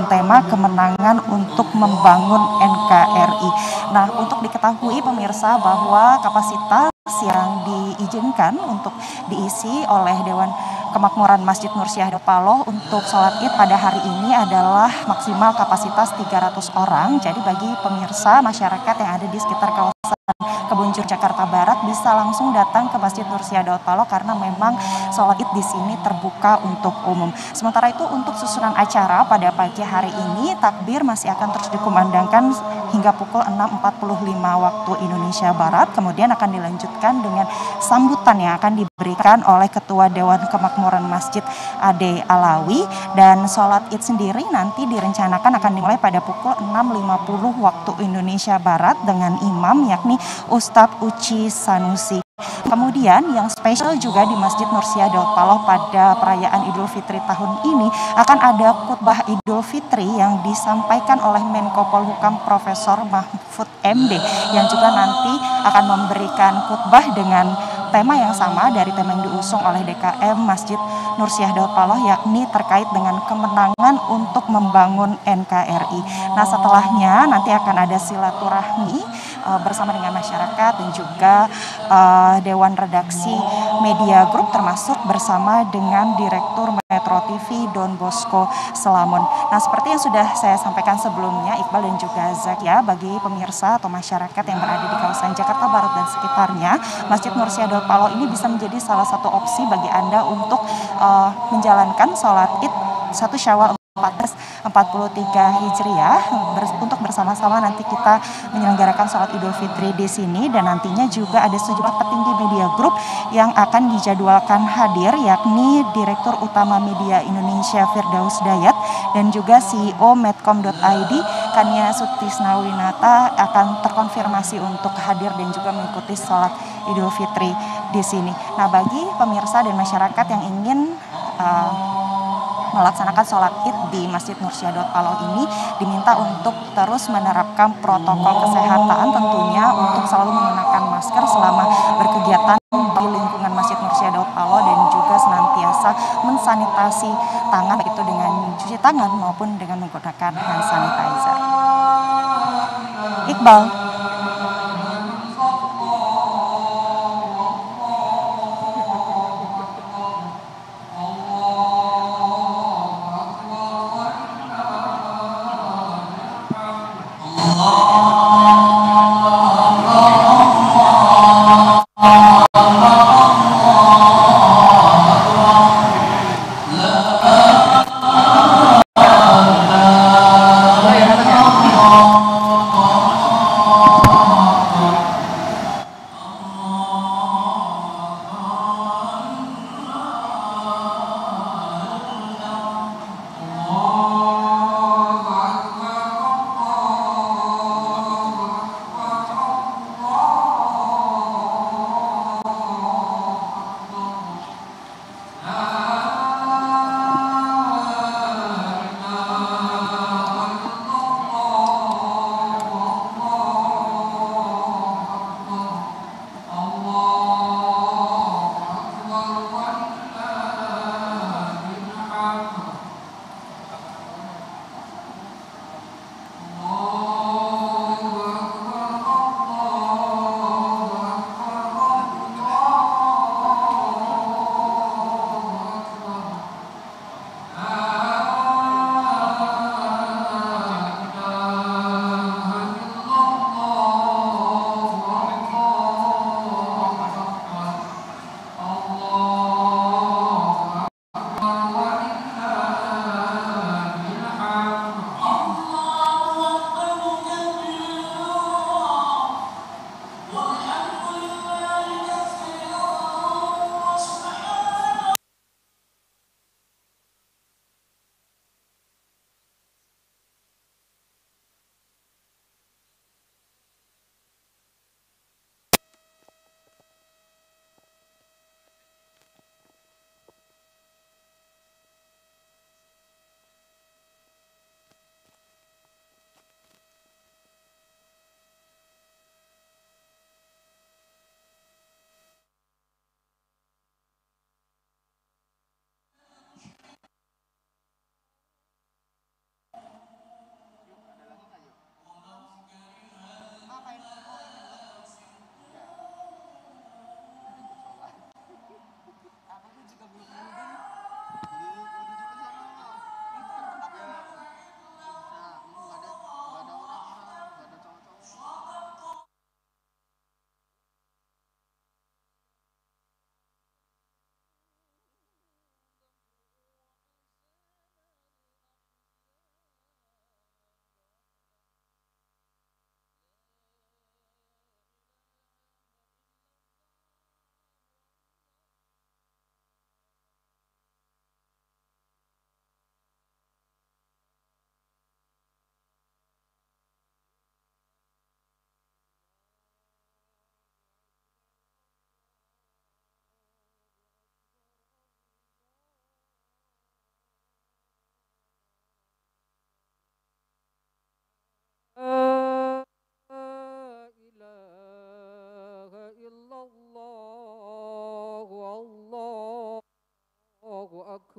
tema kemenangan untuk membangun NKRI. Nah, untuk diketahui pemirsa bahwa kapasitas yang diizinkan untuk diisi oleh Dewan Kemakmuran Masjid Nur Syahid Paloh untuk sholat id pada hari ini adalah maksimal kapasitas 300 orang. Jadi bagi pemirsa masyarakat yang ada di sekitar kawasan Kebonjur Jakarta Barat bisa langsung datang ke Masjid Nur Syahid Paloh karena memang sholat id di sini terbuka untuk umum. Sementara itu untuk susunan acara pada pagi hari ini takbir masih akan terus dikumandangkan hingga pukul 6.45 waktu Indonesia Barat. Kemudian akan dilanjutkan dengan sambutan yang akan diberikan oleh Ketua Dewan Kemakmuran Masjid Ade Alawi, dan sholat id sendiri nanti direncanakan akan dimulai pada pukul 6.50 waktu Indonesia Barat dengan imam yakni Ustadz Uci Sanusi. Kemudian yang spesial juga di Masjid Nur Syahid Paloh pada perayaan Idul Fitri tahun ini akan ada khutbah Idul Fitri yang disampaikan oleh Menko Polhukam Profesor Mahfud MD yang juga nanti akan memberikan khutbah dengan tema yang sama dari tema yang diusung oleh DKM Masjid Nur Syahid Paloh, yakni terkait dengan kemenangan untuk membangun NKRI. Nah, setelahnya nanti akan ada silaturahmi bersama dengan masyarakat dan juga Dewan Redaksi Media Group termasuk bersama dengan Direktur Metro TV Don Bosco Selamon. Nah, seperti yang sudah saya sampaikan sebelumnya, Iqbal dan juga Zakia, bagi pemirsa atau masyarakat yang berada di kawasan Jakarta Barat dan sekitarnya, Masjid Nur Syahid Paloh ini bisa menjadi salah satu opsi bagi Anda untuk menjalankan sholat id 1 Syawal 1443 Hijriah untuk bersama-sama nanti kita menyelenggarakan sholat Idul Fitri di sini, dan nantinya juga ada sejumlah petinggi media group yang akan dijadwalkan hadir, yakni Direktur Utama Media Indonesia Firdaus Dayat dan juga CEO Medcom.id Kania Sutisnawinata akan terkonfirmasi untuk hadir dan juga mengikuti sholat Idul Fitri di sini. Nah, bagi pemirsa dan masyarakat yang ingin melaksanakan sholat id di Masjid Nur Syahid Paloh ini diminta untuk terus menerapkan protokol kesehatan, tentunya untuk selalu menggunakan masker selama berkegiatan di lingkungan Masjid Nur Syahid Paloh dan juga senantiasa mensanitasi tangan, baik itu dengan cuci tangan maupun dengan menggunakan hand sanitizer. Iqbal.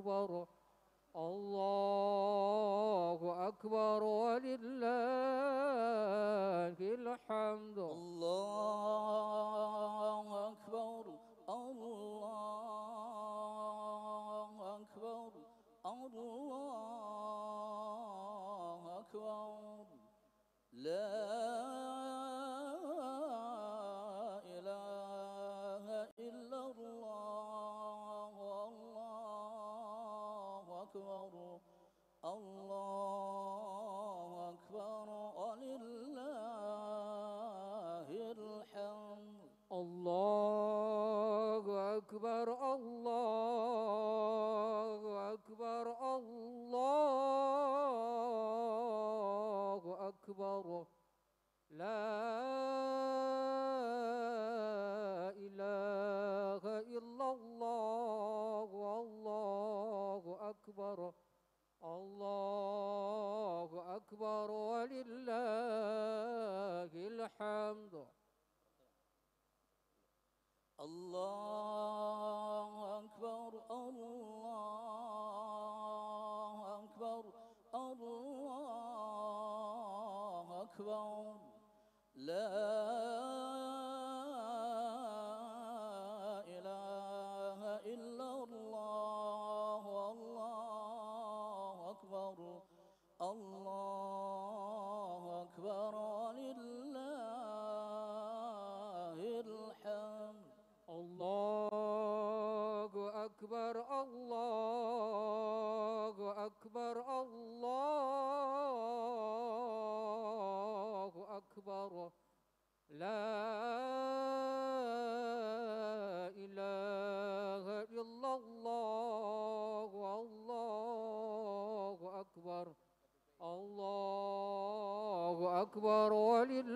أكبر الله أكبر ولله الحمد الله أكبر الله أكبر الله أكبر لا إله إلا الله الله أكبر الله أكبر ولله الحمد الله أكبر الله أكبر الله أكبر لا إله إلا الله الله أكبر الله أكبر ولله الحمد الله أكبر الله أكبر الله أكبر لا إله إلا الله الله أكبر الله أكبر ولله الحمد الله أكبر الله أكبر الله أكبر لا إله إلا الله الله أكبر الله أكبر ولله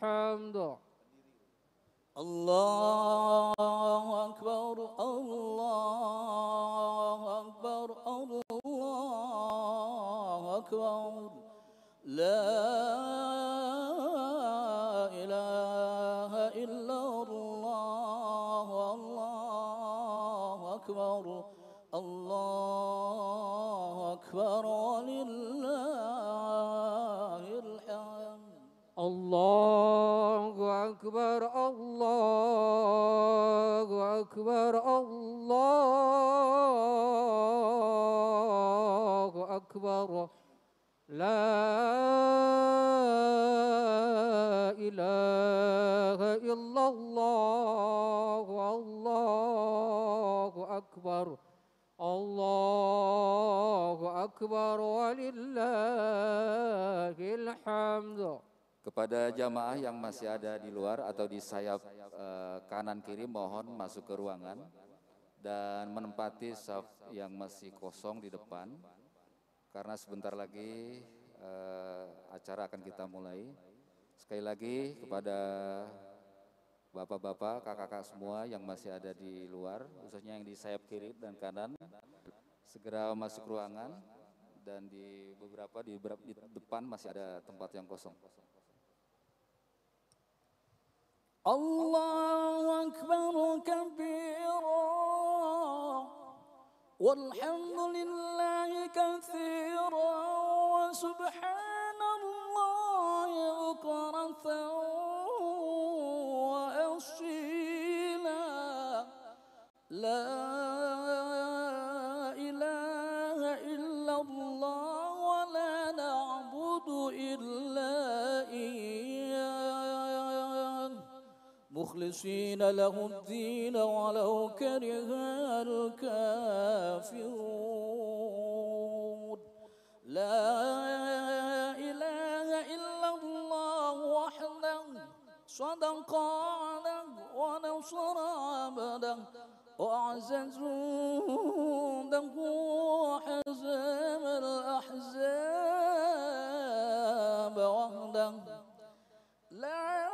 الحمد الله أكبر الله أكبر الله أكبر لا إله إلا الله الله أكبر الله أكبر ولله الحمد الله أكبر الله أكبر الله أكبر لا إله إلا الله الله أكبر الله أكبر ولله الحمد. Kepada jamaah yang masih ada di luar atau di sayap kanan kiri mohon masuk ke ruangan dan menempati saf yang masih kosong di depan karena sebentar lagi acara akan kita mulai. Sekali lagi kepada bapak-bapak, kakak-kakak semua yang masih ada di luar, khususnya yang di sayap kiri dan kanan, segera masuk ruangan dan di beberapa di depan masih ada tempat yang kosong. الله أكبر كبيرا والحمد لله كثيرا وسبحان الله بكرة وأصيلا لا إله إلا الله ولا نعبد إلا إياه مخلصين له الدين ولو كره الكافرون لا إله إلا الله وحده صدق عبده ونصر عبده وأعزز جنده وحزم الأحزاب وحده لا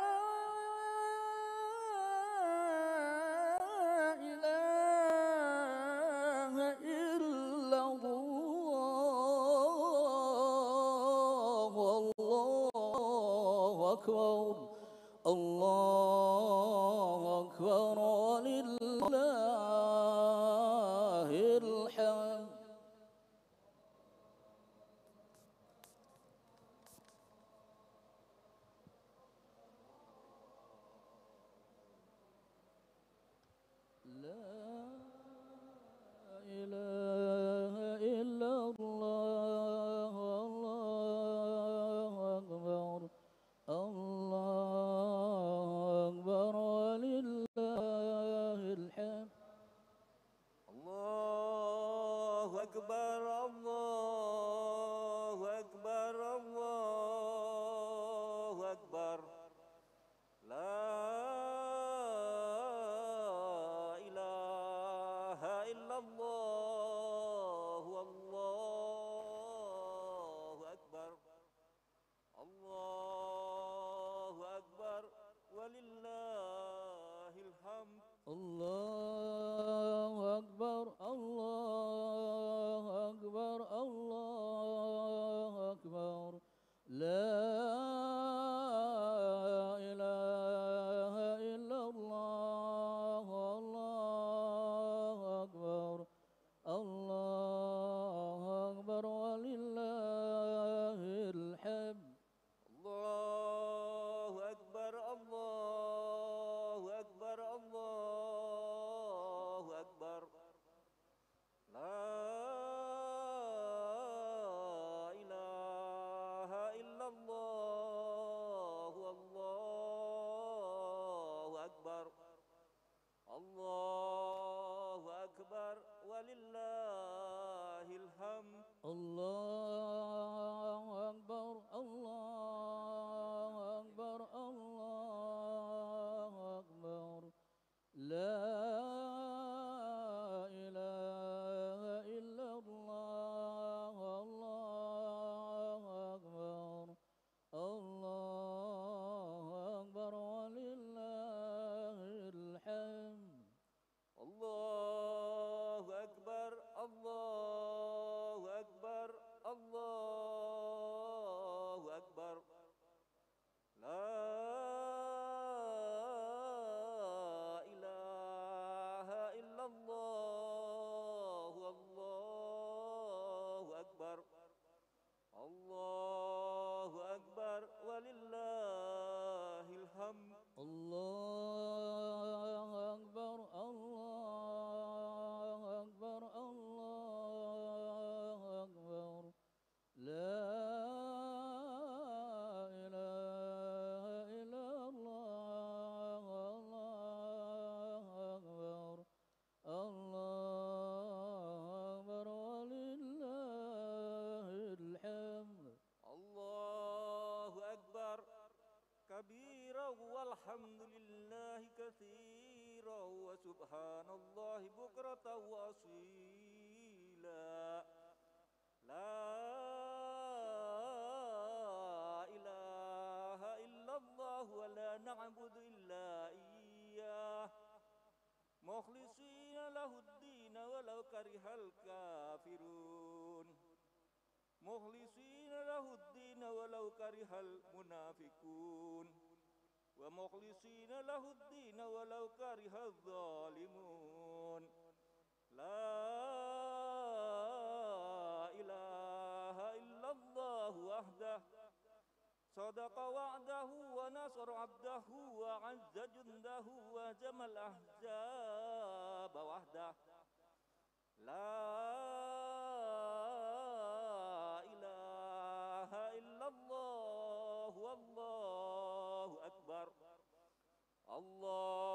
أكبر الله أكبر ولله أكبر الله أكبر الله أكبر لا إله إلا الله والله أكبر الله أكبر ولله الحمد الله أكبر الله أكبر الله أكبر لا إله إلا الله الله أكبر الله أكبر ولله الحمد الله أكبر الله أكبر الله أكبر لا إله إلا الله والله أكبر الله أكبر ولله الحمد الله أكبر الله أكبر الله أكبر لا إله إلا الله الله أكبر الله أكبر ولله الحمد الله أكبر الله أكبر الله أكبر لا إله إلا الله والله أكبر الله أكبر ولله الحمد الله أكبر الله أكبر الله أكبر لا إله إلا الله الله أكبر الله أكبر ولله الحمد الله أكبر كبيرا والحمد لله كثيرا وسبحان الله بكرة وأصيلا لا إله إلا الله ولا نعبد إلا إياه مخلصين له الدين ولو كره الكافرون مخلصين له الدين ولو كره المنافقون ومخلصين له الدين ولو كره الظالمون لا إله إلا الله وحده صدق وعده ونصر عبده وعز جنده وهزم الأحزاب وحده لا إله إلا الله والله أكبر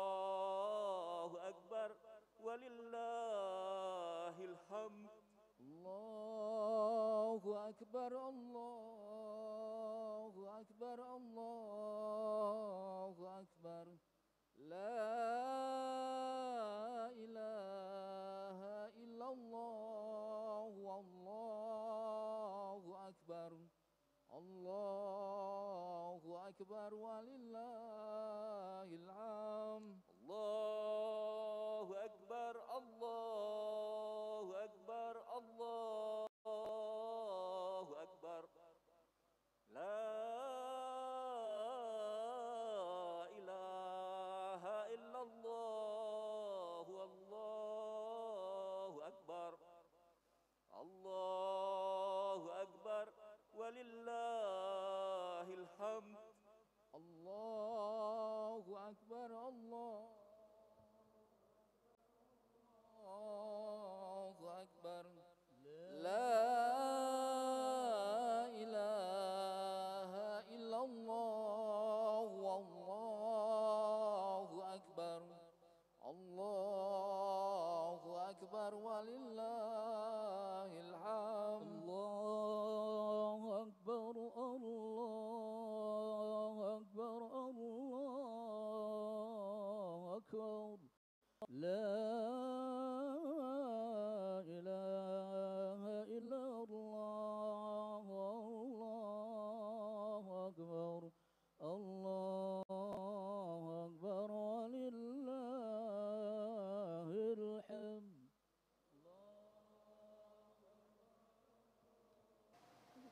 الله أكبر ولله الحمد الله أكبر الله أكبر الله أكبر لا إله إلا الله والله أكبر الله أكبر ولله الحمد الله أكبر الله أكبر الله أكبر لا إله إلا الله والله أكبر الله أكبر ولله الحمد الله أكبر الله أكبر لا إله إلا الله والله أكبر الله أكبر ولله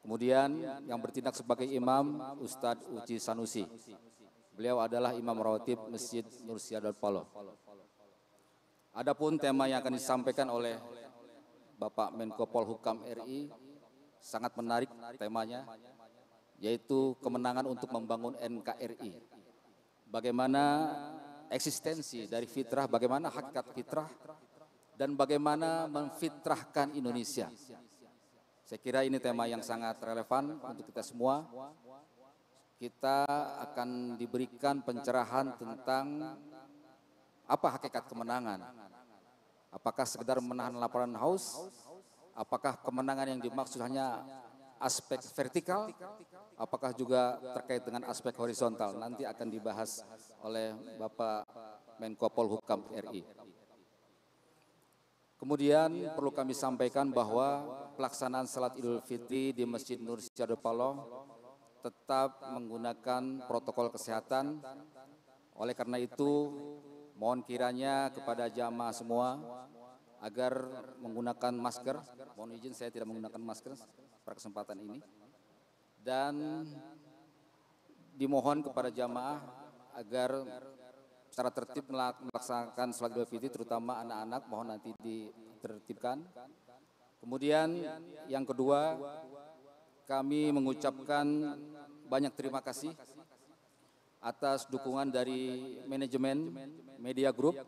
Kemudian yang bertindak sebagai imam Ustadz Uci Sanusi. Beliau adalah Imam Rawatib Masjid Nur Siadat Paloh. Adapun tema yang akan disampaikan oleh Bapak Menko Polhukam RI sangat menarik temanya, yaitu kemenangan untuk membangun NKRI. Bagaimana eksistensi dari fitrah, bagaimana hakikat fitrah, dan bagaimana memfitrahkan Indonesia. Saya kira ini tema yang sangat relevan untuk kita semua. Kita akan diberikan pencerahan tentang apa hakikat kemenangan. Apakah sekedar menahan laparan haus? Apakah kemenangan yang dimaksud hanya aspek vertikal? Apakah juga terkait dengan aspek horizontal? Nanti akan dibahas oleh Bapak Menko Polhukam RI. Kemudian perlu kami sampaikan bahwa pelaksanaan salat Idul Fitri di Masjid Nur Siadat Paloh tetap menggunakan protokol kesehatan. Oleh karena itu, mohon kiranya kepada jamaah semua agar menggunakan masker. Mohon izin saya tidak menggunakan masker pada kesempatan ini. Dan dimohon kepada jamaah agar secara tertib melaksanakan salat Idul Fitri, terutama anak-anak mohon nanti ditertibkan. Kemudian yang kedua, kami mengucapkan banyak terima kasih atas dukungan dari manajemen Media Group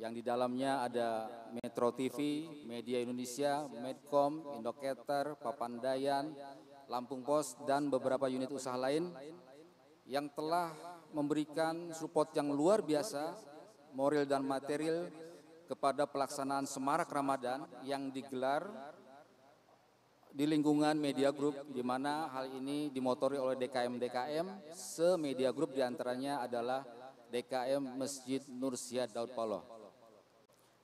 yang di dalamnya ada Metro TV, Media Indonesia, Medcom, Indocater, Papandayan, Lampung Pos, dan beberapa unit usaha lain yang telah memberikan support yang luar biasa, moral dan material kepada pelaksanaan Semarak Ramadan yang digelar di lingkungan Media Group, di mana hal ini dimotori oleh DKM-DKM, se-Media Group diantaranya adalah DKM Masjid Nur Siadat Paloh.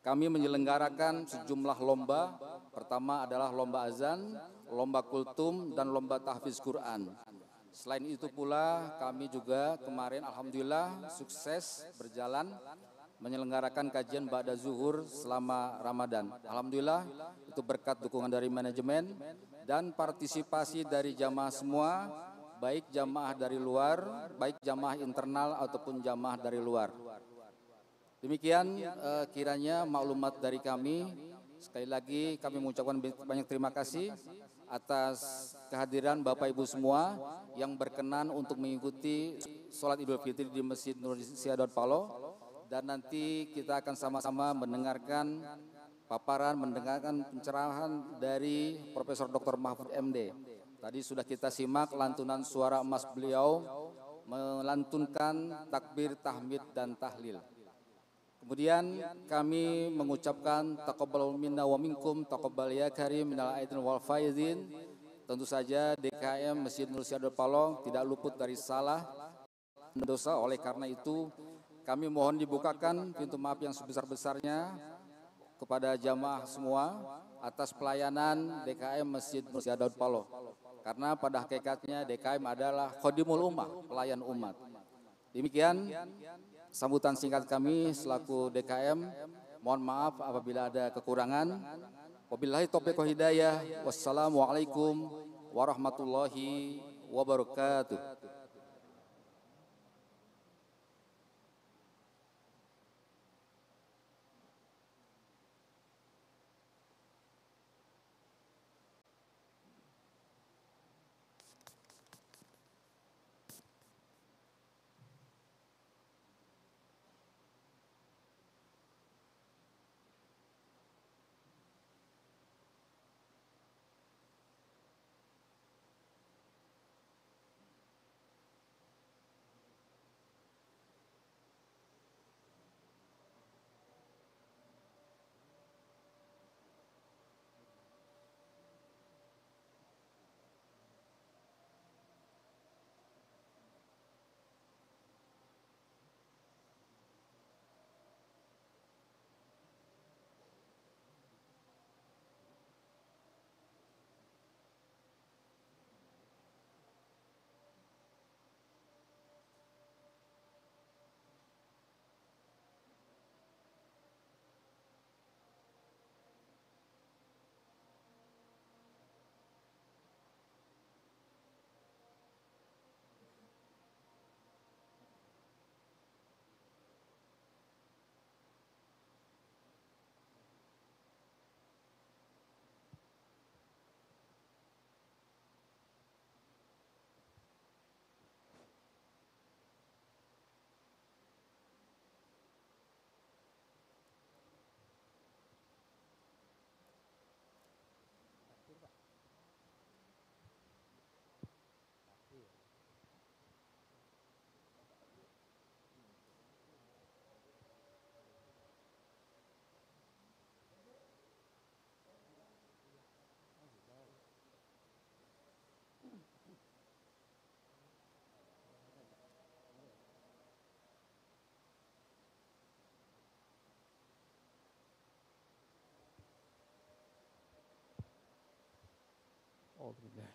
Kami menyelenggarakan sejumlah lomba, pertama adalah lomba azan, lomba kultum, dan lomba tahfiz Quran. Selain itu pula kami juga kemarin alhamdulillah sukses berjalan menyelenggarakan kajian ba'da zuhur selama Ramadan. Alhamdulillah itu berkat dukungan dari manajemen dan partisipasi dari jamaah semua, baik jamaah dari luar, baik jamaah internal ataupun jamaah dari luar. Demikian kiranya maklumat dari kami. Sekali lagi kami mengucapkan banyak terima kasih atas kehadiran Bapak Ibu semua yang berkenan untuk mengikuti sholat Idul Fitri di Masjid Nur Siadat Paloh. Dan nanti kita akan sama-sama mendengarkan paparan, mendengarkan pencerahan dari Profesor Dr. Mahfud MD. Tadi sudah kita simak lantunan suara emas beliau melantunkan takbir, tahmid, dan tahlil. Kemudian kami mengucapkan taqabbal minna wa minkum, taqabbal ya karim minal aidin wal faizin. Tentu saja DKM Masjid Nur Siadat Paloh tidak luput dari salah dan dosa. Oleh karena itu kami mohon dibukakan pintu maaf yang sebesar-besarnya kepada jamaah semua atas pelayanan DKM Masjid Nur Siadat Paloh. Karena pada hakikatnya DKM adalah khodimul ummah, pelayan umat. Demikian sambutan singkat kami selaku DKM. Mohon maaf apabila ada kekurangan. Wabillahi taufiq wal hidayah. Wassalamualaikum warahmatullahi wabarakatuh. أعوذ بالله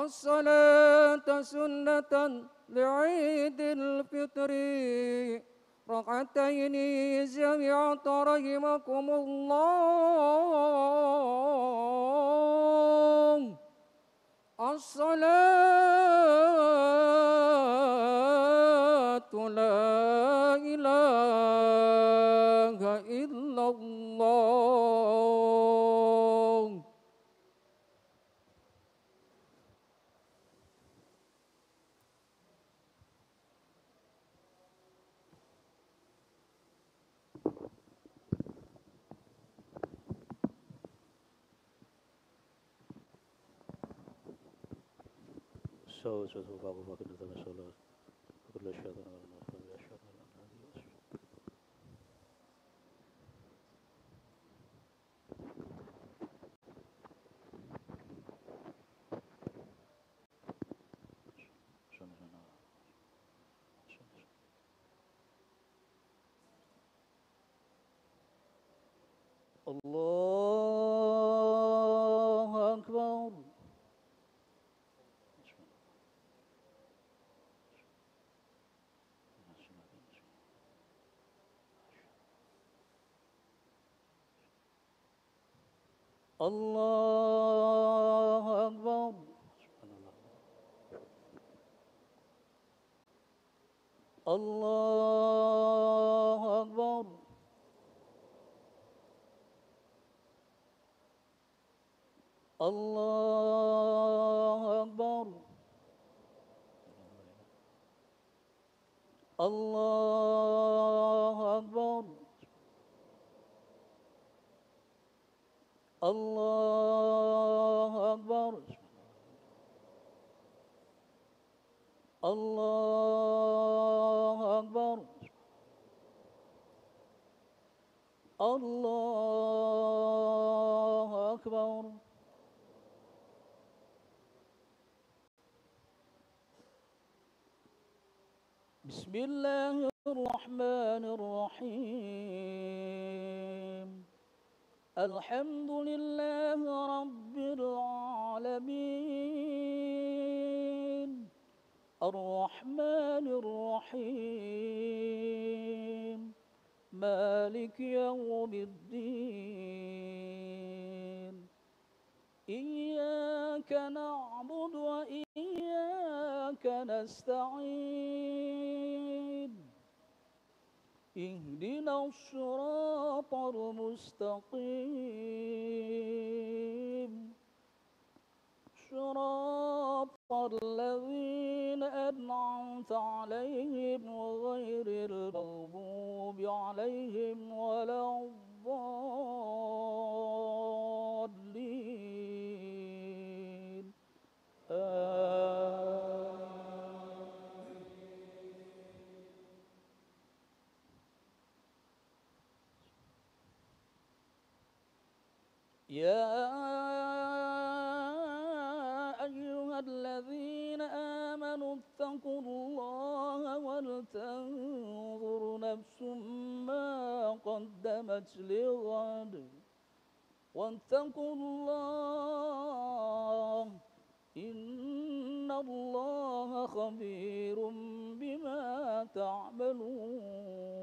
الصلاة سنة لعيد الفطر ركعتين جميعا رحمكم الله. الصلاة لا إله إلا الله. الله أكبر. الله أكبر. الله أكبر. الله أكبر. الله أكبر. الله أكبر. الله أكبر. الله أكبر. بسم الله الرحمن الرحيم. الحمد لله رب العالمين الرحمن الرحيم مالك يوم الدين. إياك نعبد وإياك نستعين. اهدنا الصراط المستقيم صراط الذين أنعمت عليهم غير المغضوب عليهم ولا الضالين. يا أيها الذين آمنوا اتقوا الله ولتنظر نفس ما قدمت لغد واتقوا الله إن الله خبير بما تعملون.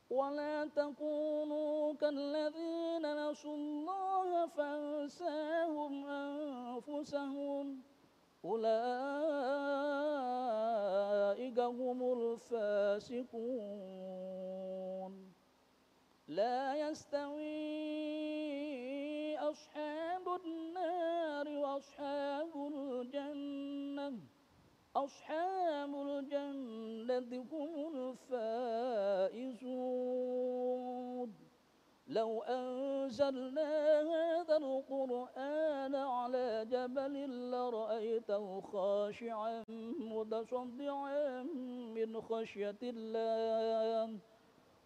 ولا تكونوا كالذين نسوا الله فأنساهم أنفسهم أولئك هم الفاسقون. لا يستوي أصحاب النار وأصحاب الجنة أصحاب الجنة هم الفائزون. لو أنزلنا هذا القرآن على جبل لرأيته خاشعا متصدعا من خشية الله.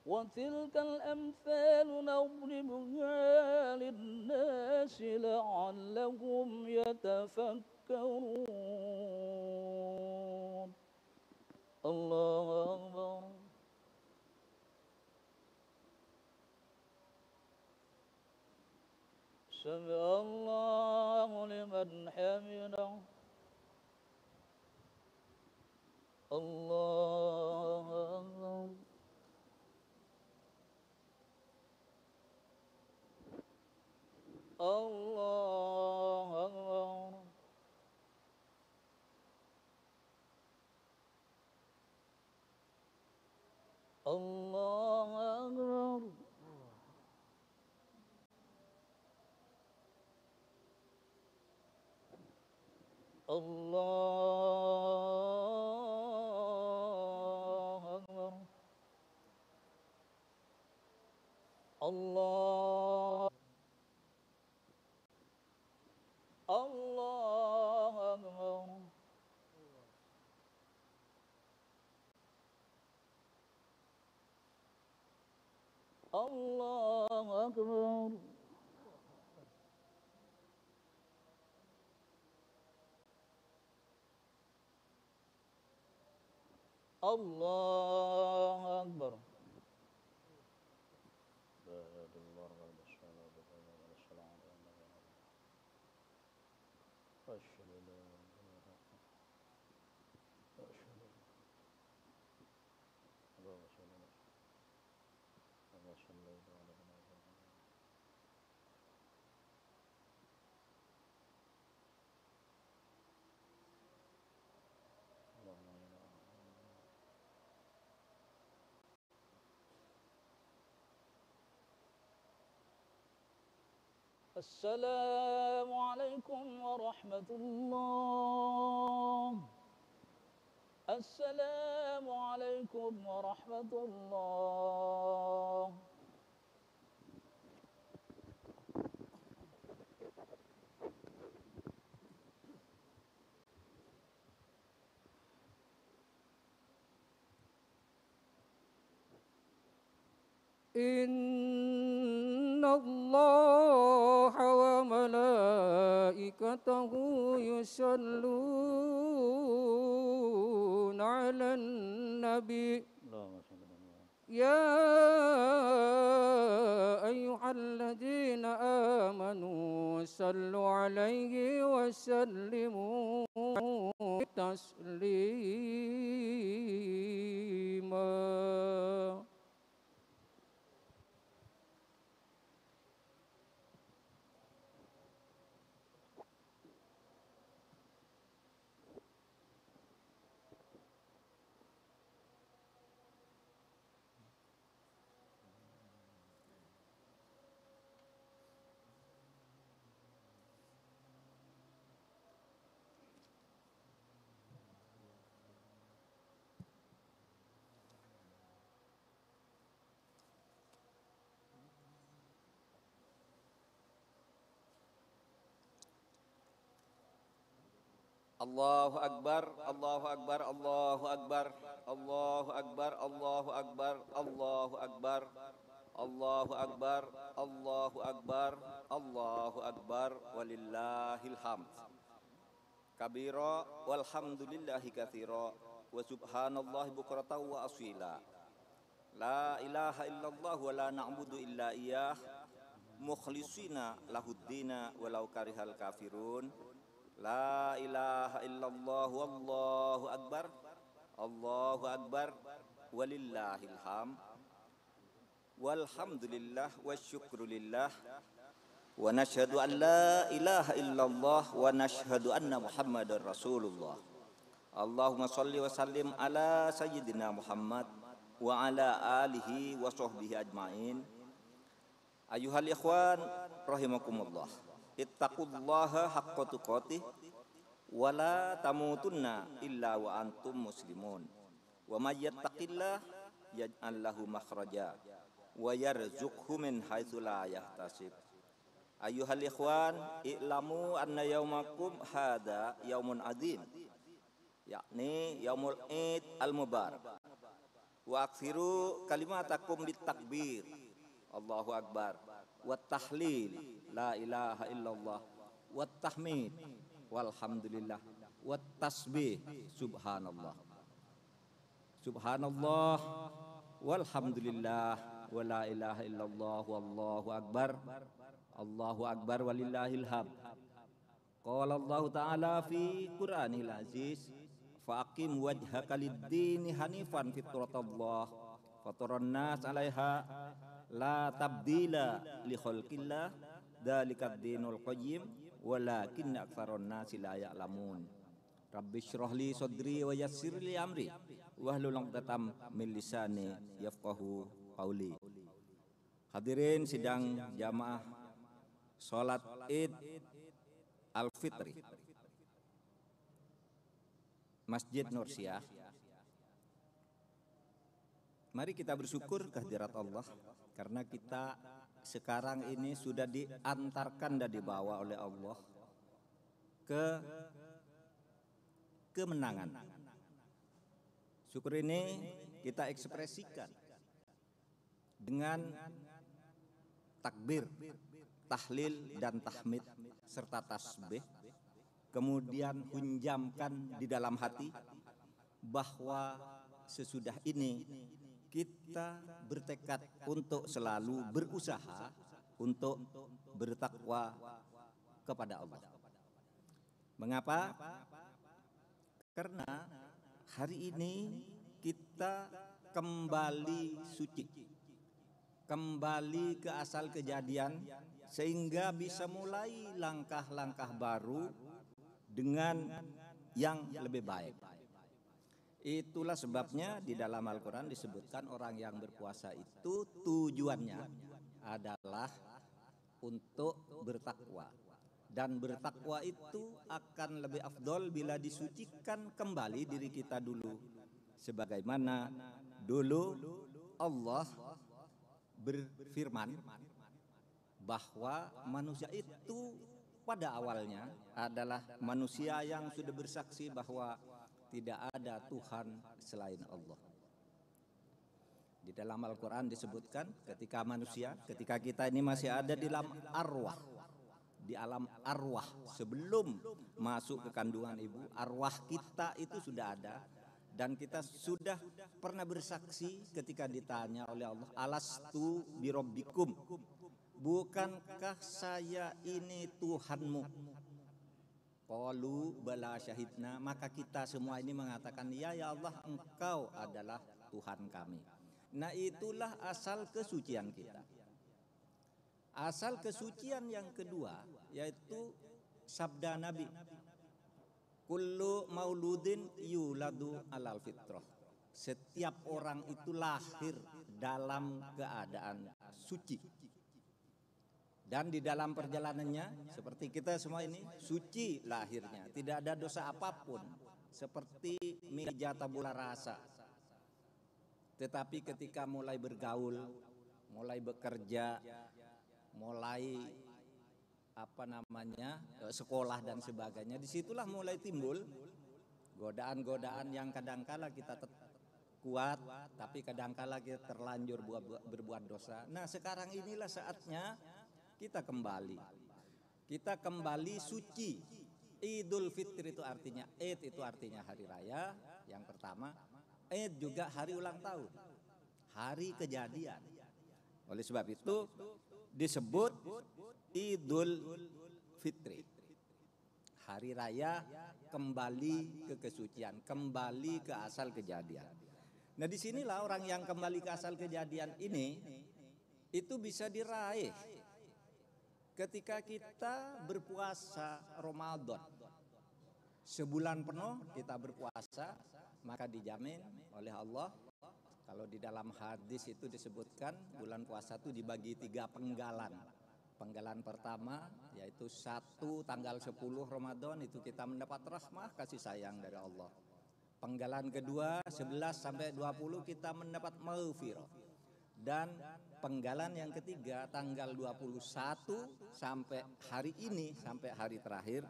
وتلك الأمثال نضربها يتفكرون الله أكبر سمع الله لمن حمده الله أكبر الله أكبر الله أكبر الله أكبر الله الله أكبر الله أكبر الله أكبر السلام عليكم ورحمة الله السلام عليكم ورحمة الله إن الله وملائكته يصلون على النبي يا أيها الذين آمنوا صلوا عليه وسلموا تسليما. Allahu Akbar, Allahu Akbar, Allahu Akbar, Allahu Akbar, Allahu Akbar, Allahu Akbar, Allahu Akbar, Allahu Akbar, Allahu Akbar, walillahil hamd. Kabira walhamdulillahi katsira wa subhanallahi bukratan wa asila. La ilaha illallah wa la na'budu illa iyyah mukhlisina lahuddina walau karihal kafirun. La ilaha illallah wallahu akbar, Allahu akbar, walillahil hamd. Walhamdulillah wasyukrulillah wa nashhadu an la ilaha illallah wa nashhadu anna Muhammadar Rasulullah. Allahumma shalli wa sallim ala sayyidina Muhammad wa ala alihi wa sahbihi ajmain. Ayuhal ikhwan rahimakumullah, ittaqullaha haqqa tuqatih wa la tamutunna illa wa antum muslimun. Wa may yattaqillah yaj'al lahu makhraja wa yarzuqhu min haitsu la yahtasib. Ayuhal ikhwan, i'lamu anna yaumakum hada yaumun adzim, yakni yaumul Id al-Mubarak. Wa aksiru kalimatakum bitakbir, Allahu Akbar, wa tahlil, la ilaha illallah, wa tahmid, walhamdulillah, wat tasbih subhanallah. Subhanallah walhamdulillah wala ilaha illallah wallahu akbar. Allahu akbar walillahil hamd. Qala Allah Ta'ala fi Qur'anil Aziz, faqim wajhaka lid-dini hanifan fitratallah fataran nas 'alaiha la tabdila li khalqillah dzalikad dinul qayyim walakinna aktsaron nasi la ya'lamun. Rabbi shrah li sadri wa yassir li amri wahlul 'uqdatam min lisani yafqahu qauli. Hadirin sidang jamaah salat Id Al-Fitri Masjid Nursiah, mari kita bersyukur kehadirat Allah karena kita sekarang ini sudah diantarkan dan dibawa oleh Allah ke kemenangan. Syukur ini kita ekspresikan dengan takbir, tahlil dan tahmid serta tasbih, kemudian hunjamkan di dalam hati bahwa sesudah ini kita bertekad untuk selalu berusaha untuk bertakwa kepada Allah. Mengapa? Karena hari ini kita kembali suci, kembali ke asal kejadian, sehingga bisa mulai langkah-langkah baru dengan yang lebih baik. Itulah sebabnya di dalam Al-Quran disebutkan orang yang berpuasa itu tujuannya adalah untuk bertakwa. Dan bertakwa itu akan lebih afdol bila disucikan kembali diri kita dulu. Sebagaimana dulu Allah berfirman bahwa manusia itu pada awalnya adalah manusia yang sudah bersaksi bahwa tidak ada Tuhan selain Allah. Di dalam Al-Quran disebutkan ketika kita ini masih ada di dalam arwah, di alam arwah sebelum masuk ke kandungan ibu, arwah kita itu sudah ada. Dan kita sudah pernah bersaksi ketika ditanya oleh Allah, alastu birabbikum, bukankah saya ini Tuhanmu? Qalu bala syahidna, maka kita semua ini mengatakan ya Allah, engkau adalah Tuhan kami. Nah, itulah asal kesucian kita. Asal kesucian yang kedua yaitu sabda Nabi, kullu mauludin yuladu alal fitrah. Setiap orang itu lahir dalam keadaan suci. Dan di dalam perjalanannya seperti kita semua ini suci lahirnya, tidak ada dosa apapun, seperti meja tabula rasa. Tetapi ketika mulai bergaul, mulai bekerja, mulai sekolah dan sebagainya, disitulah mulai timbul godaan-godaan yang kadangkala kita kuat, tapi kadangkala kita terlanjur berbuat dosa. Nah, sekarang inilah saatnya kita kembali suci. Idul Fitri itu artinya, Id itu artinya hari raya yang pertama, Id juga hari ulang tahun, hari kejadian. Oleh sebab itu disebut Idul Fitri, hari raya kembali ke kesucian, kembali ke asal kejadian. Nah, disinilah orang yang kembali ke asal kejadian ini itu bisa diraih ketika kita berpuasa Ramadan. Sebulan penuh kita berpuasa, maka dijamin oleh Allah. Kalau di dalam hadis itu disebutkan bulan puasa itu dibagi 3 penggalan. Penggalan pertama yaitu 1 tanggal 10 Ramadan itu kita mendapat rahmah kasih sayang dari Allah. Penggalan kedua 11 sampai 20 kita mendapat maghfirah. Dan penggalan yang ketiga tanggal 21 sampai hari ini, sampai hari terakhir,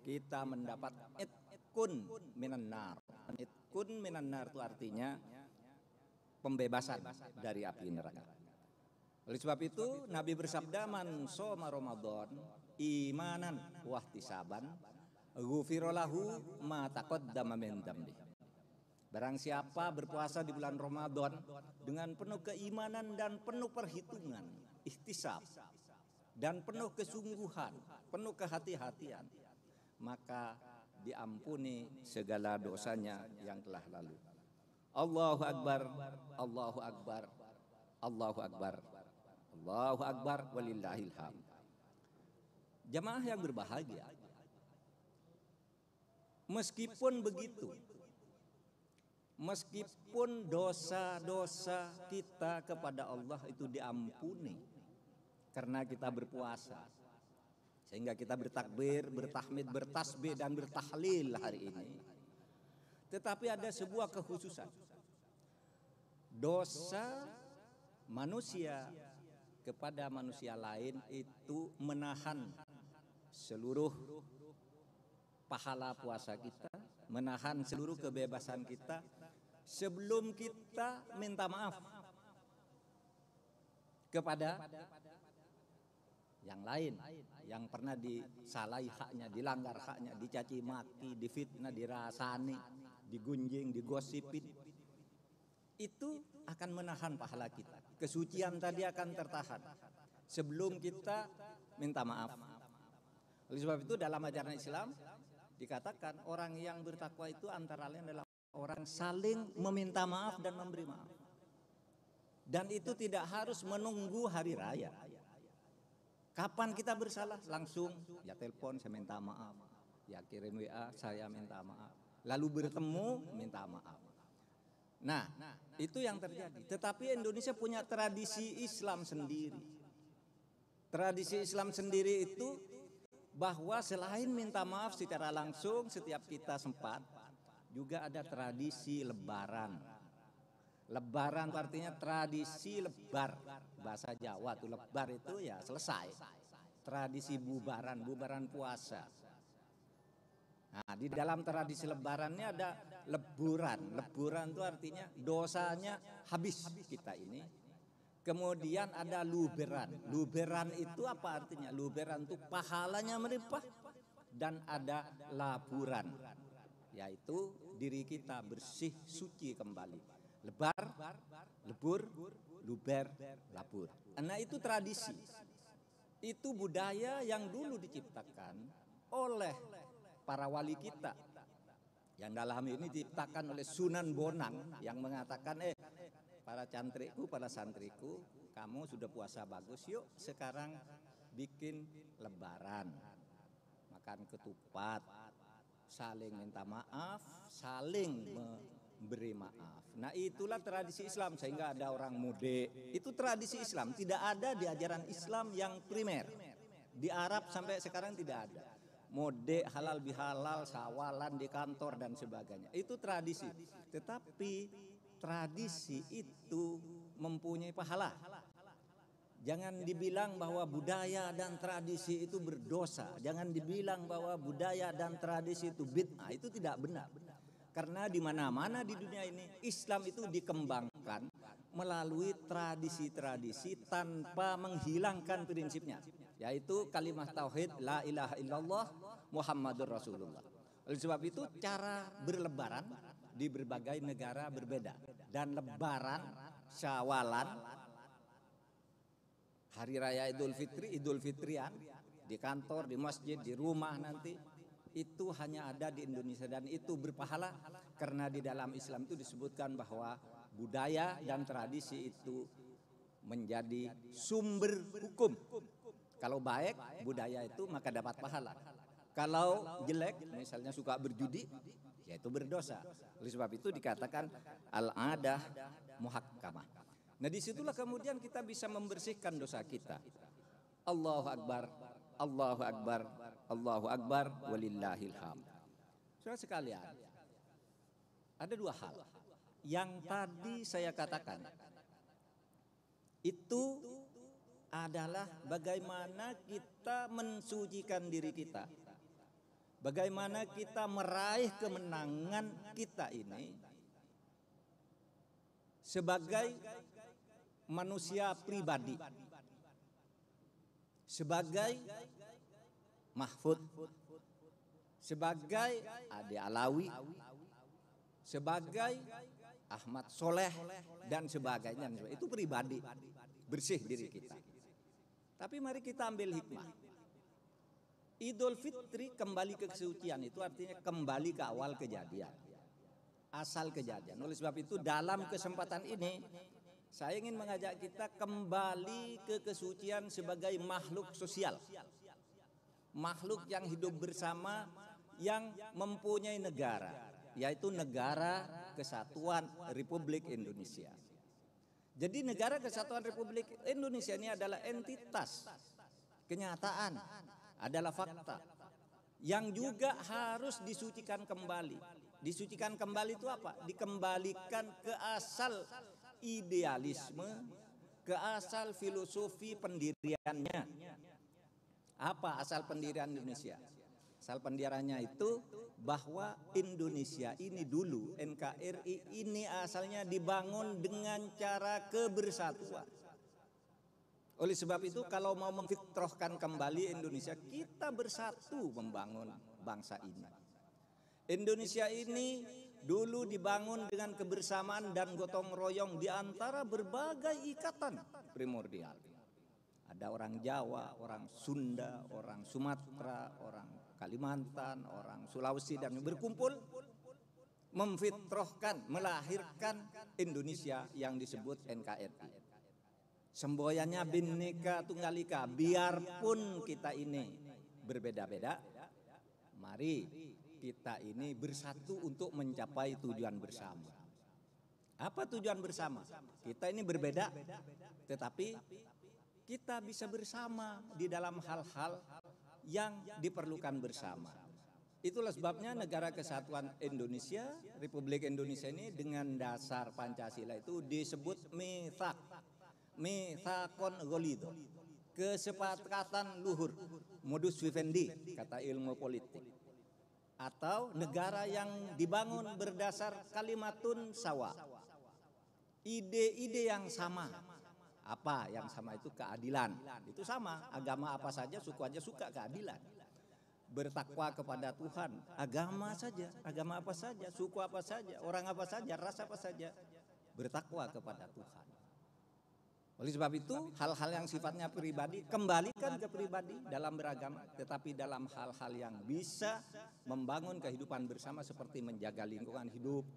kita mendapat itkun minan nar. Itkun minan nar itu artinya pembebasan dari api neraka. Oleh sebab itu Nabi bersabda, man shoma Ramadan imanan wahtisaban ghufira lahu ma taqaddama min dzambi. Barang siapa berpuasa di bulan Ramadan dengan penuh keimanan dan penuh perhitungan, ihtisab, dan penuh kesungguhan, penuh kehati-hatian, maka diampuni segala dosanya yang telah lalu. Allahu Akbar, Allahu Akbar, Allahu Akbar, Allahu Akbar, walillahil hamd. Jamaah yang berbahagia, meskipun begitu, meskipun dosa-dosa kita kepada Allah itu diampuni karena kita berpuasa, sehingga kita bertakbir, bertahmid, bertasbih dan bertahlil hari ini. Tetapi ada sebuah kekhususan. Dosa manusia kepada manusia lain itu menahan seluruh pahala puasa kita, menahan seluruh kebebasan kita sebelum kita minta maaf kepada yang lain yang pernah disalahi haknya, dilanggar haknya, dicaci maki, difitnah, dirasani, digunjing, digosipin. Itu akan menahan pahala kita. Kesucian tadi akan tertahan sebelum kita minta maaf. Oleh sebab itu dalam ajaran Islam dikatakan orang yang bertakwa itu antara lain adalah orang saling meminta maaf dan memberi maaf. Dan itu tidak harus menunggu hari raya. Kapan kita bersalah langsung ya telepon saya minta maaf, ya kirim WA saya minta maaf, lalu bertemu minta maaf. Nah, itu yang terjadi. Tetapi Indonesia punya tradisi Islam sendiri. Tradisi Islam sendiri itu bahwa selain minta maaf secara langsung setiap kita sempat, juga ada tradisi lebaran. Lebaran itu artinya tradisi lebar. Bahasa Jawa tuh lebar itu ya selesai. Tradisi bubaran puasa. Nah, di dalam tradisi lebarannya ada leburan. Leburan itu artinya dosanya habis kita ini. Kemudian ada luberan. Luberan itu apa artinya? Luberan itu pahalanya melimpah. Dan ada laburan, yaitu diri kita bersih suci kembali. Lebar, lebur, luber, labur. Nah itu tradisi. Itu budaya yang dulu diciptakan oleh para wali kita. Yang dalam ini diciptakan oleh Sunan Bonang yang mengatakan, para cantriku, para santriku, kamu sudah puasa bagus, yuk sekarang bikin lebaran. Makan ketupat, saling minta maaf, saling memberi maaf. Nah itulah tradisi Islam, sehingga ada orang mudik. Itu tradisi Islam, tidak ada di ajaran Islam yang primer. Di Arab sampai sekarang tidak ada. Mudik, halal bihalal, sawalan di kantor dan sebagainya. Itu tradisi. Tetapi tradisi itu mempunyai pahala. Jangan dibilang bahwa budaya dan tradisi itu berdosa. Jangan dibilang bahwa budaya dan tradisi itu bid'ah. Itu tidak benar. Karena di mana-mana di dunia ini Islam itu dikembangkan melalui tradisi-tradisi tanpa menghilangkan prinsipnya, yaitu kalimat tauhid la ilaha illallah Muhammadur Rasulullah. Oleh sebab itu cara berlebaran di berbagai negara berbeda, dan lebaran, syawalan, hari raya Idul Fitri, Idul Fitrian di kantor, di masjid, di rumah nanti itu hanya ada di Indonesia, dan itu berpahala karena di dalam Islam itu disebutkan bahwa budaya dan tradisi itu menjadi sumber hukum. Kalau baik budaya itu maka dapat pahala. Kalau jelek misalnya suka berjudi, yaitu berdosa. Oleh sebab itu dikatakan al-adah muhakkamah. Nah disitulah kemudian kita bisa membersihkan dosa kita. Allahu Akbar, Allahu Akbar, Allahu Akbar, walillahil hamd. Saudara sekalian, ada dua hal yang tadi saya katakan. Itu adalah bagaimana kita mensucikan diri kita. Bagaimana kita meraih kemenangan kita ini sebagai manusia pribadi, sebagai mahfud, sebagai Ade Alawi, sebagai Ahmad Soleh dan sebagainya. Itu pribadi, bersih diri kita. Tapi mari kita ambil hikmah. Idul Fitri kembali ke kesucian itu artinya kembali ke awal kejadian, asal kejadian. Oleh sebab itu dalam kesempatan ini saya ingin mengajak kita kembali ke kesucian sebagai makhluk sosial, makhluk yang hidup bersama, yang mempunyai negara, yaitu Negara Kesatuan Republik Indonesia. Jadi Negara Kesatuan Republik Indonesia ini adalah entitas, kenyataan, adalah fakta yang juga harus disucikan kembali. Disucikan kembali itu apa? Dikembalikan ke asal idealisme, ke asal filosofi pendiriannya. Apa asal pendirian Indonesia? Asal pendiriannya itu bahwa Indonesia ini dulu, NKRI ini asalnya dibangun dengan cara kebersatuan. Oleh sebab itu kalau mau memfitrahkan kembali Indonesia, kita bersatu membangun bangsa ini. Indonesia ini dulu dibangun dengan kebersamaan dan gotong royong di antara berbagai ikatan primordial. Ada orang Jawa, orang Sunda, orang Sumatera, orang Kalimantan, orang Sulawesi, dan berkumpul memfitrahkan, melahirkan Indonesia yang disebut NKRI. Semboyannya Bhinneka Tunggal Ika, biarpun kita ini berbeda-beda, mari kita ini bersatu untuk mencapai tujuan bersama. Apa tujuan bersama? Kita ini berbeda, tetapi kita bisa bersama di dalam hal-hal yang diperlukan bersama. Itulah sebabnya Negara Kesatuan Indonesia, Republik Indonesia ini dengan dasar Pancasila itu disebut mitsaq. Mitsaqon ghalidho, kesepakatan luhur, modus vivendi kata ilmu politik, atau negara yang dibangun berdasar kalimatun sawa, ide-ide yang sama. Apa yang sama itu? Keadilan. Itu sama, agama apa saja, suku aja suka keadilan. Bertakwa kepada Tuhan, agama saja, agama apa saja, suku apa saja, orang apa saja, ras apa saja, bertakwa kepada Tuhan. Oleh sebab itu hal-hal yang sifatnya pribadi kembalikan ke pribadi dalam beragama, tetapi dalam hal-hal yang bisa membangun kehidupan bersama seperti menjaga lingkungan hidup,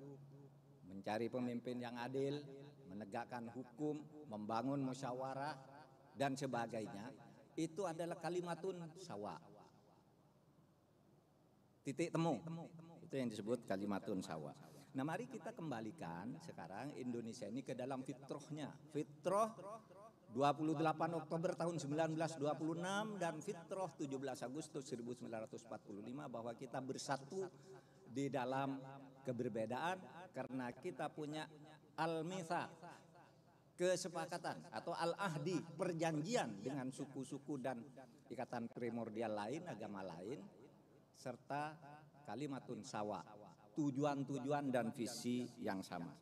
mencari pemimpin yang adil, menegakkan hukum, membangun musyawarah dan sebagainya, itu adalah kalimatun sawa. Titik temu. Itu yang disebut kalimatun sawa. Nah mari kita kembalikan sekarang Indonesia ini ke dalam fitrahnya. Fitrah 28 Oktober tahun 1926 dan fitrah 17 Agustus 1945 bahwa kita bersatu di dalam keberbedaan karena kita punya al-mitsaq, kesepakatan atau al-ahdi, perjanjian dengan suku-suku dan ikatan primordial lain, agama lain, serta kalimatun sawa, tujuan-tujuan dan visi yang sama.